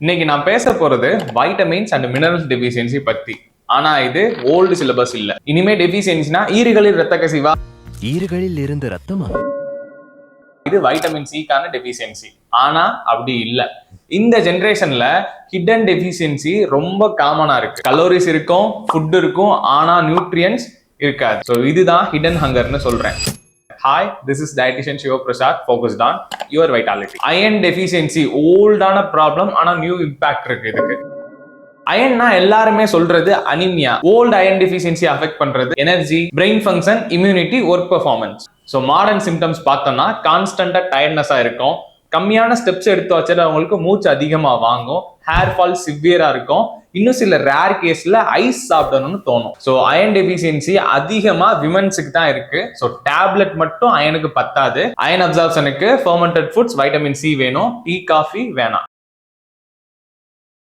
இன்னைக்கு நான் பேச போறது வைட்டமின்ஸ் அண்ட் மினரல்ஸ் டெஃபிஷியன்சி பத்தி. ஆனா இது ஓல்டு சிலபஸ் இல்ல. இனிமே டெஃபிஷியன்சினா ஈறுகளில் ரத்த கசிவா, ஈறுகளில் இருந்து ரத்தமா? இது வைட்டமின் சிக்கான டெஃபிஷியன்சி. ஆனா அப்படி இல்ல. இந்த ஜெனரேஷன்ல ஹிடன் டெஃபிஷியன்சி ரொம்ப காமனா இருக்கு. கலோரிஸ் இருக்கும், ஃபுட் இருக்கும், ஆனா நியூட்ரியன்ஸ் இருக்காது. ஸோ இதுதான் ஹிடன் ஹங்கர்னு சொல்றேன். Hi, this is dietitian Shiva Prasad, focused on your vitality. Iron deficiency old ஆன ப்ராப்ளம், ஆனா நியூ இம்பாக்ட் இருக்கு இதுக்கு. அயன்னா எல்லாருமே சொல்றது anaemia. Old iron deficiency affect பண்றது energy, brain function, immunity, work performance. So modern symptoms பார்த்தோம்னா கான்ஸ்டன்டா டயர்ட்னஸா இருக்கும், கம்மியான ஸ்டெப்ஸ் எடுத்து வச்சது அவங்களுக்கு மூச்சு அதிகமா வாங்கும், ஹேர் ஃபால் சிவியரா இருக்கும், இன்னும் சில ரேர் கேஸ்ல ஐஸ் சாப்பிடணும்னு தோணும். ஸோ அயன் டெஃபிஷியன்சி அதிகமா விமன்ஸுக்கு தான் இருக்கு. ஸோ டேப்லெட் மட்டும் அயனுக்கு பத்தாது. அயன் அப்சார்ப்ஷனுக்கு ஃபெர்மெண்டட் ஃபுட்ஸ், வைட்டமின் சி வேணும், டீ காஃபி வேணாம்.